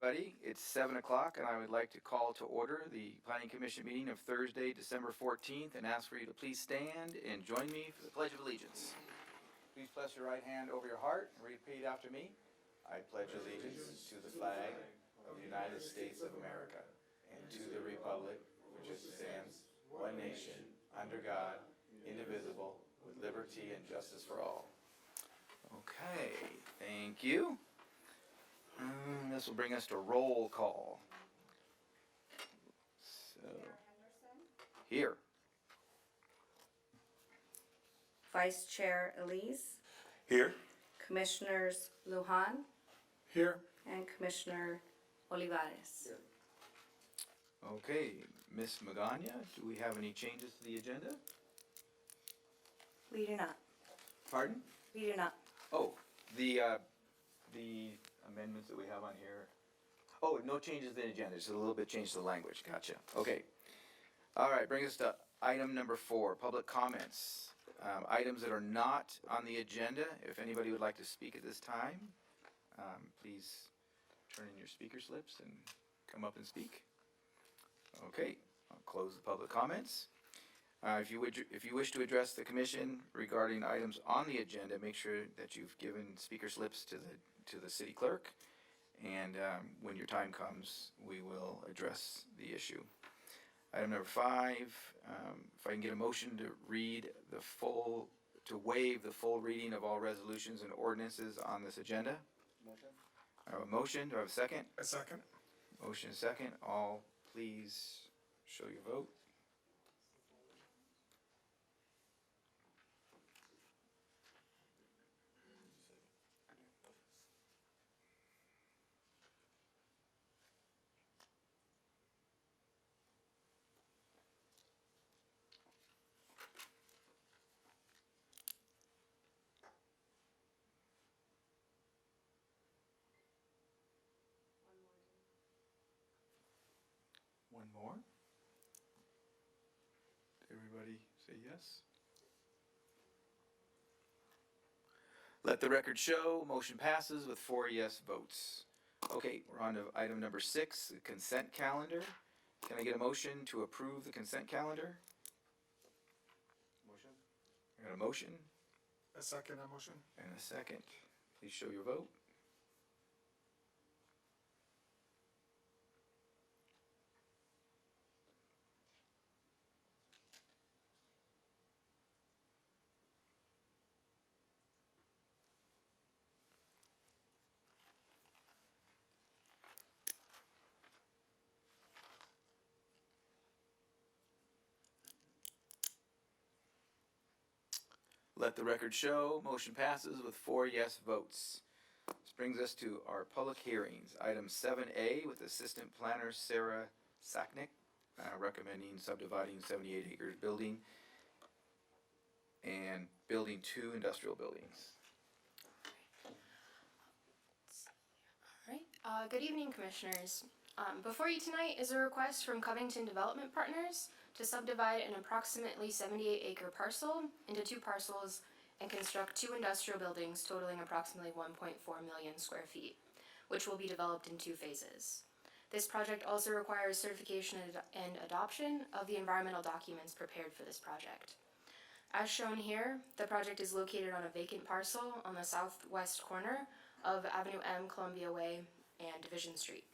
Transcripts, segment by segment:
Buddy, it's 7 o'clock, and I would like to call to order the Planning Commission meeting of Thursday, December 14th, and ask for you to please stand and join me for the Pledge of Allegiance. Please place your right hand over your heart and repeat after me. I pledge allegiance to the flag of the United States of America and to the republic which stands one nation, under God, indivisible, with liberty and justice for all. Okay, thank you. This will bring us to roll call. So, here. Vice Chair Elise, Here. Commissioners Lujan, Here. and Commissioner Olivares. Okay, Ms. Magana, do we have any changes to the agenda? We do not. Pardon? We do not. Oh, the amendments that we have on here. Oh, no changes to the agenda, just a little bit change to the language. Gotcha. Okay. All right, bring us to item number 4, public comments. Items that are not on the agenda. If anybody would like to speak at this time, please turn in your speaker slips and come up and speak. Okay, I'll close the public comments. If you wish to address the commission regarding items on the agenda, make sure that you've given speaker slips to the city clerk, and when your time comes, we will address the issue. Item number 5, if I can get a motion to waive the full reading of all resolutions and ordinances on this agenda. Motion. I have a motion. Do I have a second? A second. Motion is second. All please show your vote. One more. Did everybody say yes? Let the record show, motion passes with 4 yes votes. Okay, we're on to item number 6, the consent calendar. Can I get a motion to approve the consent calendar? Motion. I got a motion A second, that motion. and a second. Please show your vote. Let the record show, motion passes with 4 yes votes. This brings us to our public hearings. Item 7A with Assistant Planner Sarah Sacknick, recommending subdividing 78 acres building and building 2 industrial buildings. All right. Good evening, Commissioners. Before you tonight is a request from Covington Development Partners to subdivide an approximately 78-acre parcel into 2 parcels and construct 2 industrial buildings totaling approximately 1.4 million square feet, which will be developed in 2 phases. This project also requires certification and adoption of the environmental documents prepared for this project. As shown here, the project is located on a vacant parcel on the southwest corner of Avenue M, Columbia Way, and Division Street.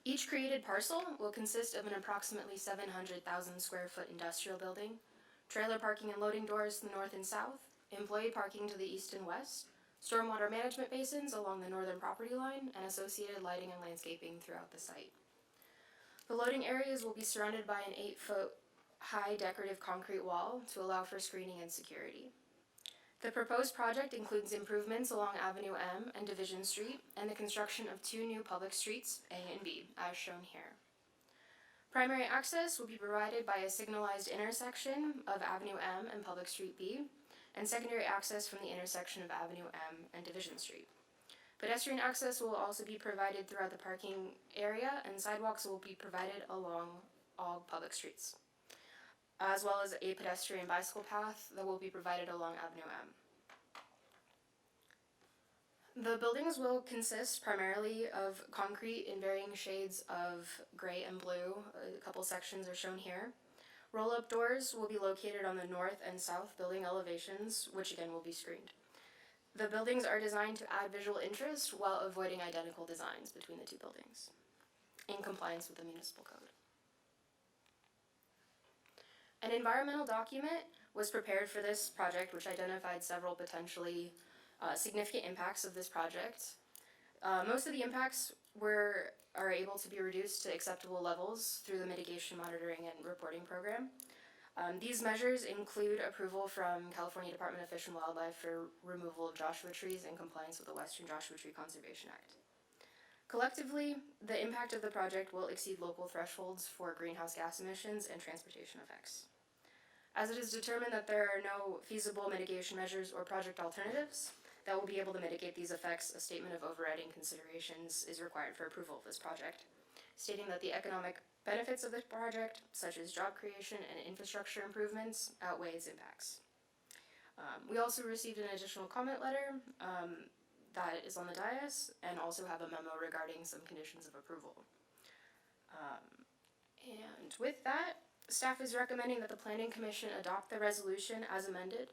Each created parcel will consist of an approximately 700,000 square foot industrial building, trailer parking and loading doors to the north and south, employee parking to the east and west, stormwater management basins along the northern property line, and associated lighting and landscaping throughout the site. The loading areas will be surrounded by an 8-foot high decorative concrete wall to allow for screening and security. The proposed project includes improvements along Avenue M and Division Street and the construction of 2 new public streets, A and B, as shown here. Primary access will be provided by a signalized intersection of Avenue M and Public Street B, and secondary access from the intersection of Avenue M and Division Street. Pedestrian access will also be provided throughout the parking area, and sidewalks will be provided along all public streets, as well as a pedestrian bicycle path that will be provided along Avenue M. The buildings will consist primarily of concrete in varying shades of gray and blue. A couple sections are shown here. Roll-up doors will be located on the north and south building elevations, which again will be screened. The buildings are designed to add visual interest while avoiding identical designs between the two buildings, in compliance with the municipal code. An environmental document was prepared for this project, which identified several potentially significant impacts of this project. Most of the impacts are able to be reduced to acceptable levels through the mitigation monitoring and reporting program. These measures include approval from California Department of Fish and Wildlife for removal of Joshua trees in compliance with the Western Joshua Tree Conservation Act. Collectively, the impact of the project will exceed local thresholds for greenhouse gas emissions and transportation effects. As it is determined that there are no feasible mitigation measures or project alternatives that will be able to mitigate these effects, a statement of overriding considerations is required for approval of this project, stating that the economic benefits of this project, such as job creation and infrastructure improvements, outweigh its impacts. We also received an additional comment letter that is on the dais, and also have a memo regarding some conditions of approval. And with that, staff is recommending that the Planning Commission adopt the resolution as amended,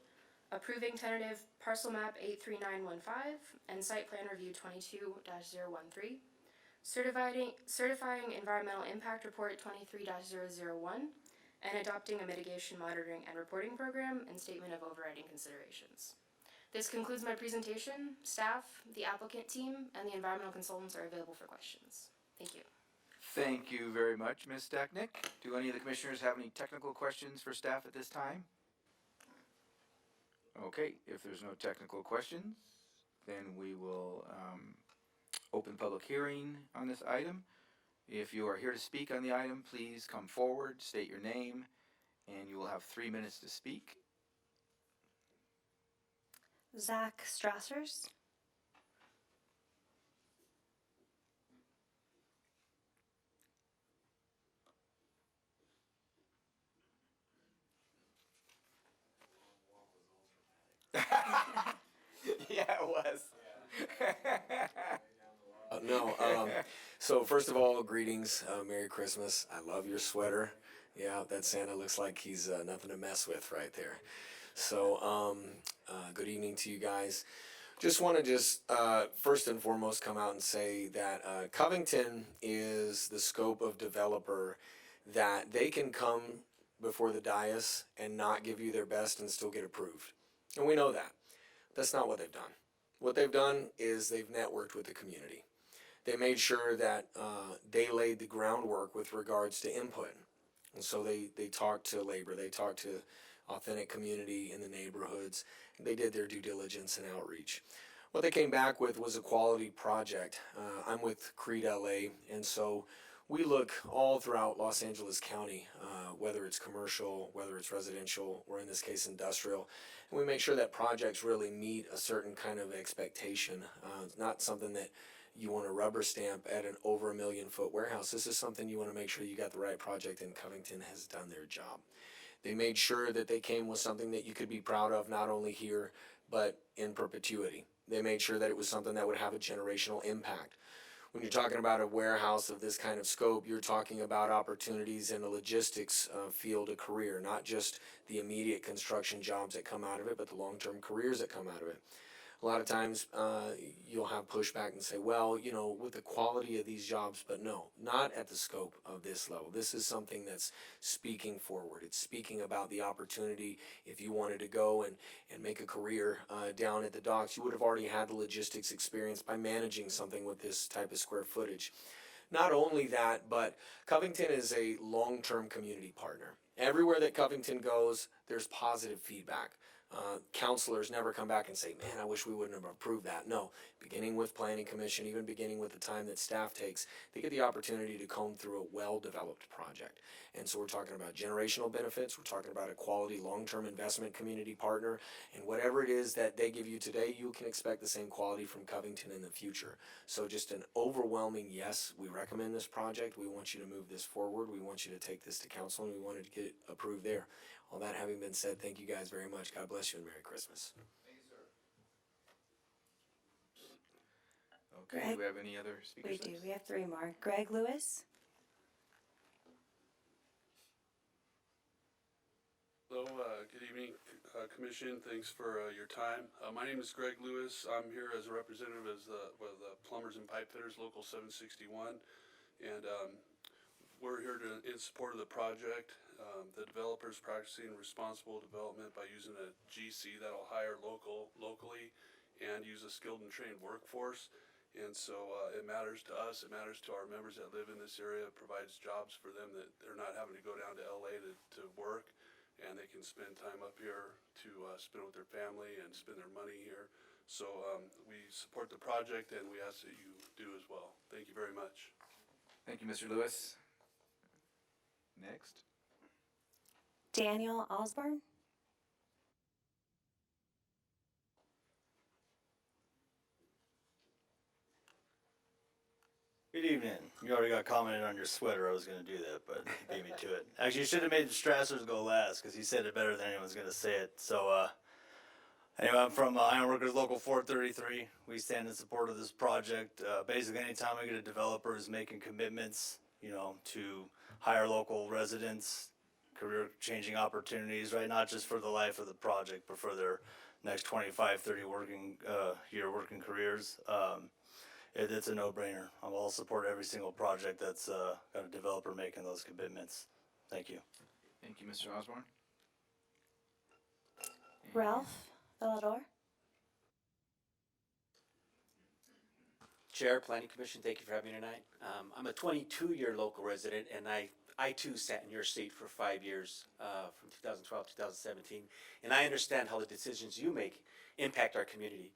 approving tentative parcel map 83915 and site plan review 22-013, certifying environmental impact report 23-001, and adopting a mitigation monitoring and reporting program and statement of overriding considerations. This concludes my presentation. Staff, the applicant team, and the environmental consultants are available for questions. Thank you. Thank you very much, Ms. Stacknick. Do any of the commissioners have any technical questions for staff at this time? Okay, if there's no technical questions, then we will open public hearing on this item. If you are here to speak on the item, please come forward, state your name, and you will have 3 minutes to speak. Zach Strassers. Yeah, it was. So first of all, greetings, Merry Christmas. I love your sweater. Yeah, that Santa looks like he's nothing to mess with right there. So, good evening to you guys. Just want to first and foremost come out and say that Covington is the scope of developer that they can come before the dais and not give you their best and still get approved. And we know that. That's not what they've done. What they've done is they've networked with the community. They made sure that they laid the groundwork with regards to input. And so they talked to labor, they talked to authentic community in the neighborhoods. They did their due diligence and outreach. What they came back with was a quality project. I'm with Creed LA, and so we look all throughout Los Angeles County, whether it's commercial, whether it's residential, or in this case industrial, and we make sure that projects really meet a certain kind of expectation. It's not something that you want to rubber stamp at an over 1 million foot warehouse. This is something you want to make sure you got the right project, and Covington has done their job. They made sure that they came with something that you could be proud of, not only here, but in perpetuity. They made sure that it was something that would have a generational impact. When you're talking about a warehouse of this kind of scope, you're talking about opportunities in the logistics field of career, not just the immediate construction jobs that come out of it, but the long-term careers that come out of it. A lot of times you'll have pushback and say, well, you know, with the quality of these jobs, but no, not at the scope of this level. This is something that's speaking forward. It's speaking about the opportunity. If you wanted to go and make a career down at the docks, you would have already had the logistics experience by managing something with this type of square footage. Not only that, but Covington is a long-term community partner. Everywhere that Covington goes, there's positive feedback. Counselors never come back and say, man, I wish we wouldn't have approved that. No, beginning with Planning Commission, even beginning with the time that staff takes, they get the opportunity to comb through a well-developed project. And so we're talking about generational benefits, we're talking about a quality long-term investment community partner, and whatever it is that they give you today, you can expect the same quality from Covington in the future. So just an overwhelming yes, we recommend this project, we want you to move this forward, we want you to take this to council, and we wanted to get it approved there. All that having been said, thank you guys very much. God bless you and Merry Christmas. Okay, Greg? do we have any other speakers? We do. We have three more. Greg Lewis, Hello, good evening, Commission. Thanks for your time. My name is Greg Lewis. I'm here as a representative with Plumbers and Pipe Fitters, Local 761. And we're here in support of the project. The developer's practicing responsible development by using a GC that'll hire locally and use a skilled and trained workforce. And so it matters to us, it matters to our members that live in this area. It provides jobs for them that they're not having to go down to LA to work. And they can spend time up here to spend with their family and spend their money here. So we support the project and we ask that you do as well. Thank you very much. Thank you, Mr. Lewis. Next. Daniel Osborne, Good evening. You already got commented on your sweater. I was going to do that, but you beat me to it. Actually, you should have made the Strassers go last because he said it better than anyone's going to say it. So, anyway, I'm from Ironworkers Local 433. We stand in support of this project. Basically, anytime we get a developer who's making commitments, to hire local residents, career-changing opportunities, right? Not just for the life of the project, but for their next 25, 30 year working careers. It's a no-brainer. I'll support every single project that's got a developer making those commitments. Thank you. Thank you, Mr. Osborne. And- Ralph Villador, Chair, Planning Commission, thank you for having me tonight. I'm a 22-year local resident, and I too sat in your seat for 5 years, from 2012 to 2017, and I understand how the decisions you make impact our community.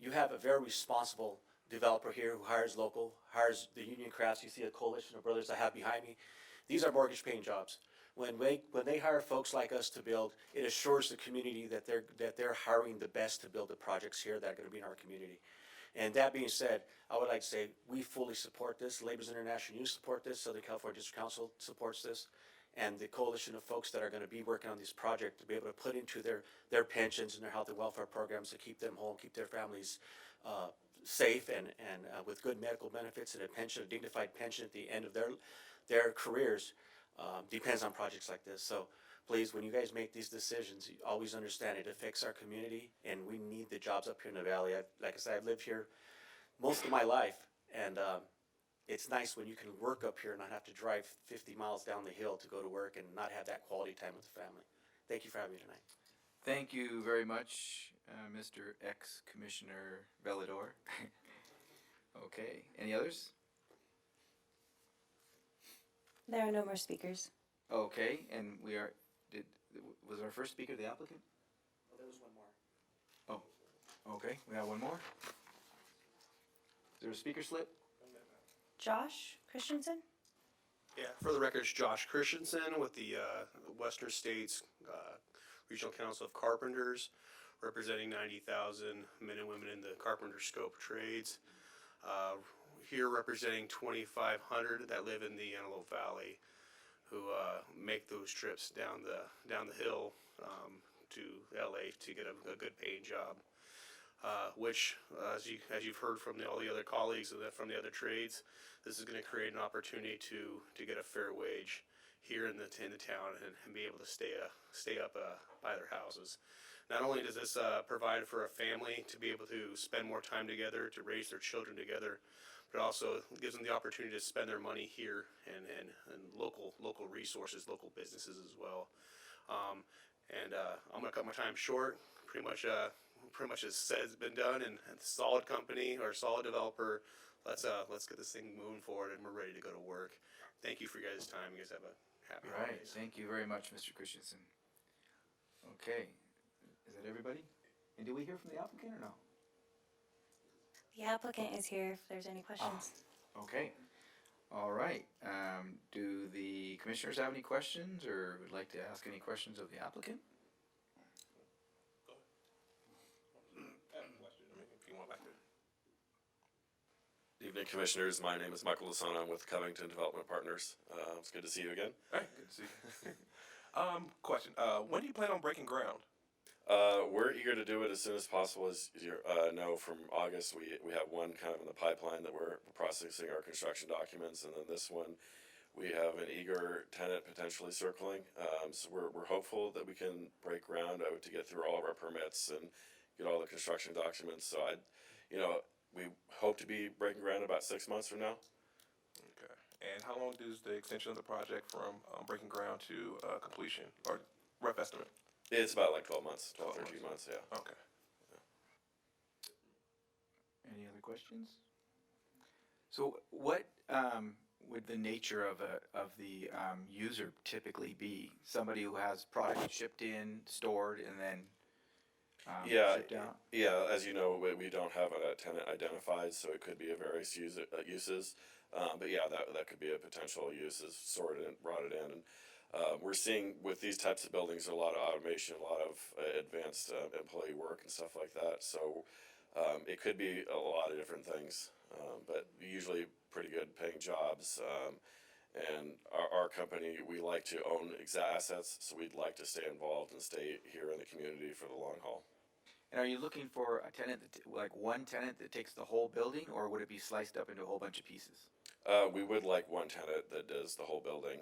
You have a very responsible developer here who hires local, hires the union crafts. You see a coalition of brothers I have behind me. These are mortgage-paying jobs. When they hire folks like us to build, it assures the community that they're hiring the best to build the projects here that are going to be in our community. And that being said, I would like to say we fully support this. Labor's International Union support this. Southern California District Council supports this. And the coalition of folks that are going to be working on this project to be able to put into their pensions and their health and welfare programs to keep them home, keep their families safe and with good medical benefits and a dignified pension at the end of their careers depends on projects like this. So please, when you guys make these decisions, you always understand it affects our community, and we need the jobs up here in the valley. Like I said, I've lived here most of my life, and it's nice when you can work up here and not have to drive 50 miles down the hill to go to work and not have that quality time with the family. Thank you for having me tonight. Thank you very much, Mr. Ex-Commissioner Vellador. Okay, any others? there are no more speakers. Okay, and was our first speaker the applicant? Well, there was one more. Oh, okay, we have one more. Is there a speaker slip? Josh Christensen, Yeah, for the record, it's Josh Christensen with the Western States Regional Council of Carpenters, representing 90,000 men and women in the carpenter scope trades. Here representing 2,500 that live in the Antelope Valley, who make those trips down the hill to LA to get a good paying job. Which, as you've heard from all the other colleagues from the other trades, this is going to create an opportunity to get a fair wage here in the town and be able to stay up by their houses. Not only does this provide for a family to be able to spend more time together, to raise their children together, but also gives them the opportunity to spend their money here and local resources, local businesses as well. I'm going to cut my time short. Pretty much as said has been done, and solid company or solid developer. Let's get this thing moving forward, and we're ready to go to work. Thank you for your guys' time. You guys have a happy Right, holidays. thank you very much, Mr. Christensen. Okay, is that everybody? And do we hear from the applicant or no? the applicant is here if there's any questions. Okay, all right. Do the commissioners have any questions or would like to ask any questions of the applicant? If you want back to. Evening, Commissioners. My name is Michael Lasona. I'm with Covington Development Partners. It's good to see you again. All right, good to see you. Question, when do you plan on breaking ground? We're eager to do it as soon as possible. As you know, from August, we have one kind of in the pipeline that we're processing our construction documents, and then this one, we have an eager tenant potentially circling. So we're hopeful that we can break ground to get through all of our permits and get all the construction documents. So we hope to be breaking ground about 6 months from now. Okay. And how long does the extension of the project from breaking ground to completion, or rough estimate? It's about like 12 months, 12, 12 13 months, yeah. Okay. Any other questions? So what would the nature of the user typically be? Somebody who has product shipped in, stored, and then Yeah, shipped out? yeah. As you know, we don't have a tenant identified, so it could be a various uses. But yeah, that could be a potential use is sorted and brought it in. And we're seeing with these types of buildings a lot of automation, a lot of advanced employee work and stuff like that. So it could be a lot of different things, but usually pretty good paying jobs. And our company, we like to own assets, so we'd like to stay involved and stay here in the community for the long haul. And are you looking for a tenant, like one tenant that takes the whole building, or would it be sliced up into a whole bunch of pieces? We would like one tenant that does the whole building,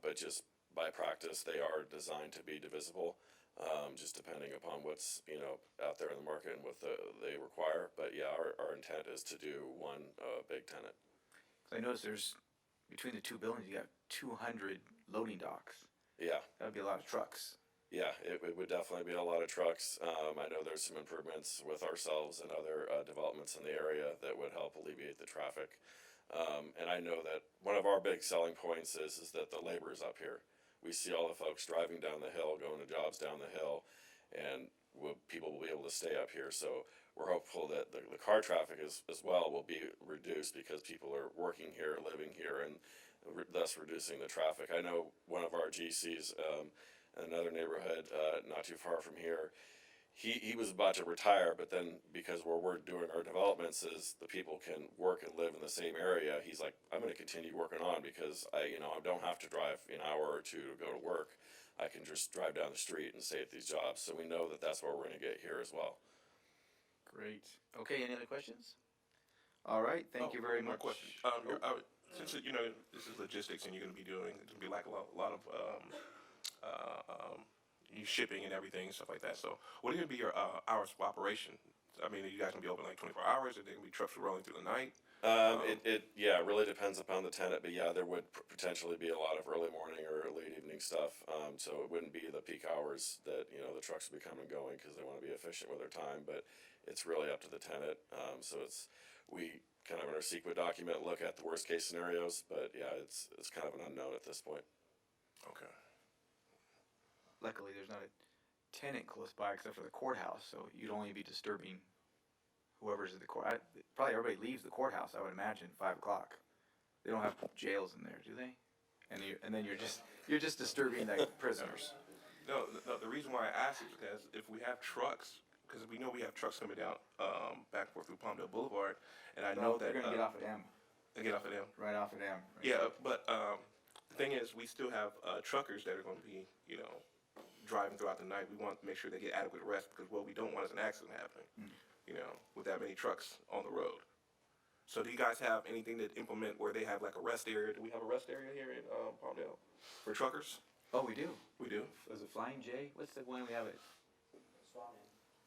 but just by practice, they are designed to be divisible, just depending upon what's out there in the market and what they require. But yeah, our intent is to do one big tenant. 'Cause I noticed there's between the two buildings, you got 200 loading docks. Yeah. That would be a lot of trucks. Yeah, it would definitely be a lot of trucks. I know there's some improvements with ourselves and other developments in the area that would help alleviate the traffic. And I know that one of our big selling points is that the labor is up here. We see all the folks driving down the hill, going to jobs down the hill, and people will be able to stay up here. So we're hopeful that the car traffic as well will be reduced because people are working here, living here, and thus reducing the traffic. I know one of our GCs, in another neighborhood not too far from here, he was about to retire, but then because we're doing our developments is the people can work and live in the same area, he's like, I'm going to continue working on because I don't have to drive an hour or two to go to work. I can just drive down the street and stay at these jobs. So we know that that's what we're going to get here as well. Great. Okay, any other questions? All right, thank you very One much. question. Since this is logistics and you're going to be doing, it's going to be like a lot of you shipping and everything and stuff like that. So what are going to be your hours of operation? I mean, are you guys going to be open like 24 hours? Are there going to be trucks rolling through the night? It really depends upon the tenant, but yeah, there would potentially be a lot of early morning or late evening stuff. So it wouldn't be the peak hours that the trucks would be coming and going because they want to be efficient with their time. But it's really up to the tenant. So we kind of in our CEQA document look at the worst case scenarios, but yeah, it's kind of an unknown at this point. Okay. Luckily, there's not a tenant close by except for the courthouse, so you'd only be disturbing whoever's at the court. Probably everybody leaves the courthouse, I would imagine, 5 o'clock. They don't have jails in there, do they? And then you're just disturbing the prisoners. No, the reason why I asked is because if we have trucks, because we know we have trucks coming down back and forth through Palmdale Boulevard, and I know that they're gonna get off at M. they get off of them. Right off at M. Right? Yeah, but the thing is, we still have truckers that are going to be, driving throughout the night. We want to make sure they get adequate rest because what we don't want is an accident happening, with that many trucks on the road. So do you guys have anything to implement where they have like a rest area? Do we have a rest area here in Palmdale for truckers? Oh, we do. We do. Was it Flying J? What's the one we have at?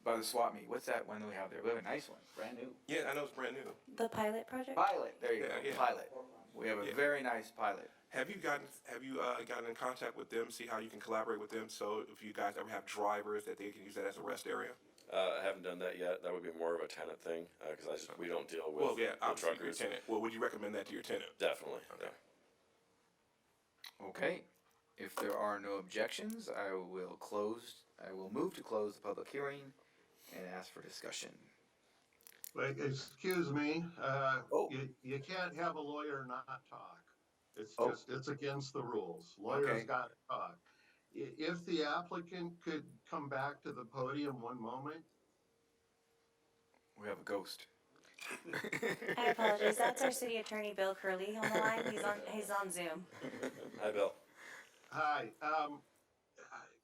By the swap meet. What's that one that we have there? We have a nice one, brand new. Yeah, I know it's brand new. The pilot project? Pilot. There you go. Yeah. Pilot. We have a very nice pilot. Have you gotten in contact with them? See how you can collaborate with them. So if you guys ever have drivers that they can use that as a rest area. I haven't done that yet. That would be more of a tenant thing because we don't deal with Well, yeah, the obviously your truckers. tenant. Well, would you recommend that to your tenant? Definitely. Okay. Yeah. Okay. If there are no objections, I will move to close the public hearing and ask for discussion. Wait, excuse me, Oh. you can't have a lawyer not talk. Oh. It's against the rules. Lawyers Okay. got to talk. If the applicant could come back to the podium one moment. We have a ghost. I apologize. That's our city attorney, Bill Curley, on the line. He's on Zoom. Hi, Bill. Hi,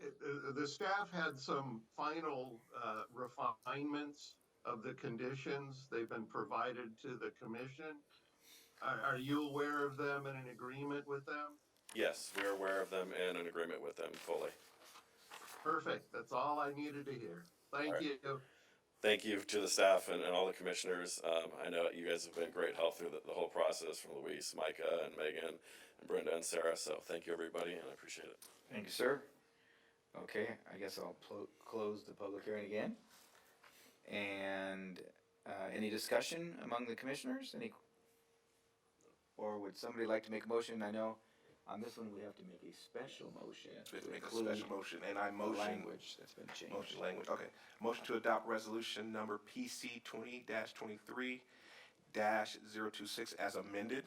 The staff had some final refinements of the conditions. They've been provided to the commission. Are you aware of them and in agreement with them? Yes, we're aware of them and in agreement with them fully. Perfect. That's all I needed to hear. Thank All right. you. Thank you to the staff and all the commissioners. I know you guys have been great help through the whole process, from Luis, Micah, and Megan, and Brenda and Sarah. So thank you, everybody, and I appreciate it. Thank you, sir. Okay, I guess I'll close the public hearing again. And any discussion among the commissioners? Or would somebody like to make a motion? I know on this one we have to make a special motion We have to make a include special motion, and I the motion. language that's been changed. Motion language, okay. Motion to adopt resolution number PC 20-23-026 as amended.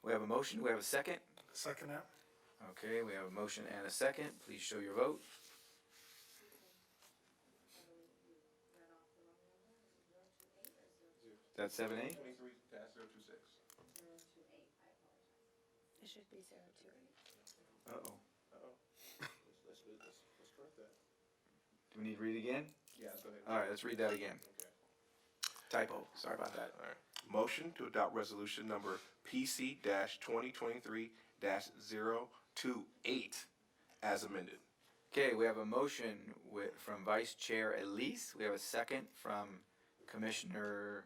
We have a motion, we have a second. Second that. Okay, we have a motion and a second. Please show your vote. That's 7A? 23-026. It should be 028. Uh-oh. Let's correct that. Do we need to read it again? Yeah, go ahead. All right, let's read that again. Okay. Typo, sorry about that. All right. Motion to adopt resolution number PC 2023-028 as amended. Okay, we have a motion from Vice Chair Elise. We have a second from Commissioner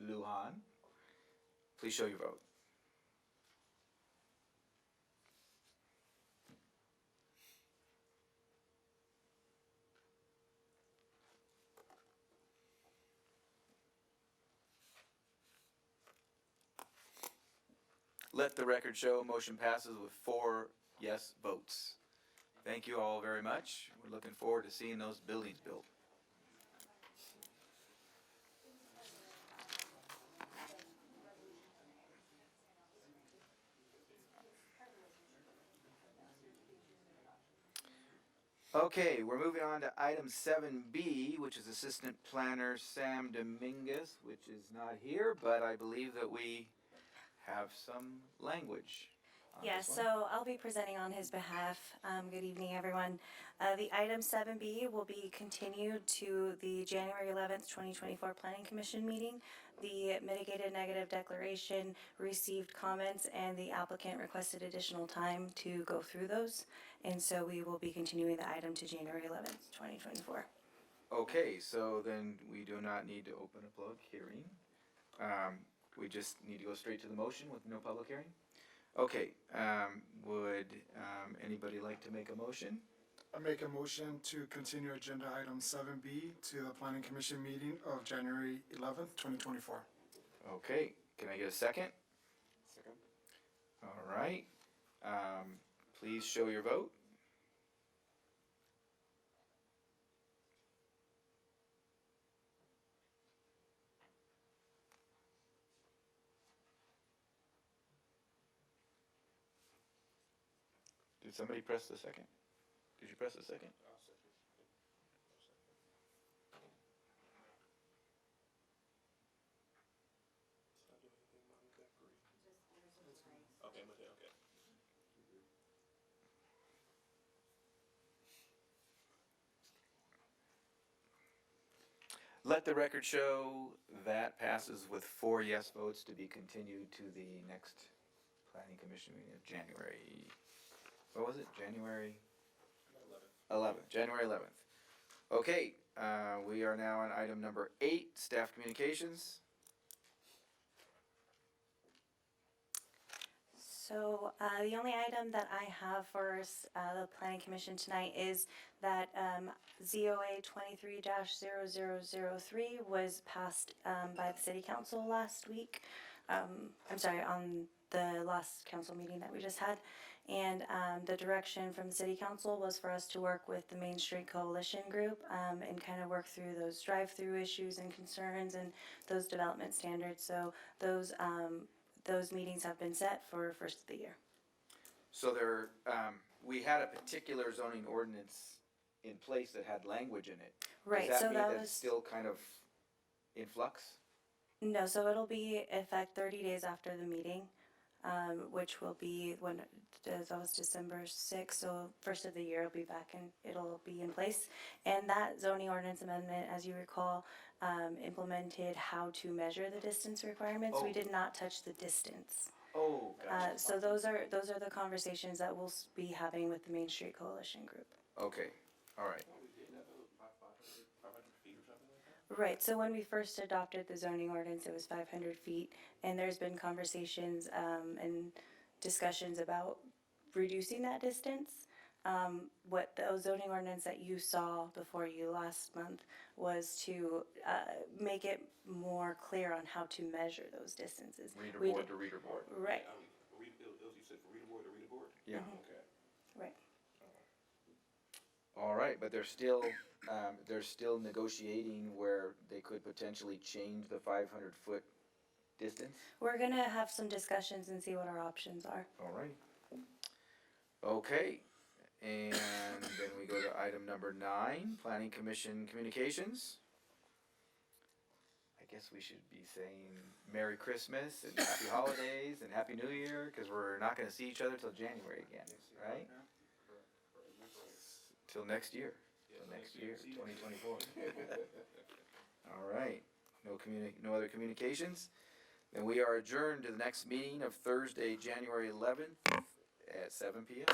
Lujan. Please show your vote. Let the record show motion passes with 4 yes votes. Thank you all very much. We're looking forward to seeing those buildings built. Okay, we're moving on to item 7B, which is Assistant Planner Sam Dominguez, which is not here, but I believe that we have some language on Yeah, this one. so I'll be presenting on his behalf. Good evening, everyone. The item 7B will be continued to the January 11th, 2024 Planning Commission meeting. The mitigated negative declaration received comments and the applicant requested additional time to go through those. And so we will be continuing the item to January 11th, 2024. Okay, so then we do not need to open a public hearing. We just need to go straight to the motion with no public hearing? Okay, would anybody like to make a motion? I make a motion to continue agenda item 7B to the planning commission meeting of January 11th, 2024. Okay, can I get a second? Second. All right, please show your vote. Did somebody press the second? Did you press the second? Okay, okay. Let the record show that passes with 4 yes votes to be continued to the next planning commission meeting of January. What was it? January 11th. January 11th. Okay, we are now on item number 8, staff communications. So the only item that I have for the planning commission tonight is that ZOA 23-0003 was passed by the city council last week. I'm sorry, on the last council meeting that we just had. And the direction from the city council was for us to work with the Main Street Coalition group and kind of work through those drive-through issues and concerns and those development standards. So those meetings have been set for first of the year. So there, we had a particular zoning ordinance in place that had language in it. Right, Does so that mean that that was it's still kind of in flux? no. So it'll be in effect 30 days after the meeting. which will be when, that was December 6th, so first of the year it'll be back and it'll be in place. And that zoning ordinance amendment, as you recall, implemented how to measure the distance requirements. We Oh. did not touch the distance. Oh, gotcha. So those are the conversations that we'll be having with the Main Street Coalition Group. Okay, all right. Right, so when we first adopted the zoning ordinance, it was 500 feet, and there's been conversations and discussions about reducing that distance. What the zoning ordinance that you saw before you last month was to make it more clear on how to measure those distances. Reader We board did- to reader board. Right, You said from reader board to reader board? Yeah. Okay. right. All right, but they're still negotiating where they could potentially change the 500-foot distance? We're gonna have some discussions and see what our options are. All right. Okay, and then we go to item number 9, Planning Commission Communications. I guess we should be saying Merry Christmas and Happy Holidays and Happy New Year, because we're not gonna see each other till January again, right? Till next year. Till next year, 2024. All right, no other communications? Then we are adjourned to the next meeting of Thursday, January 11th at 7 p.m.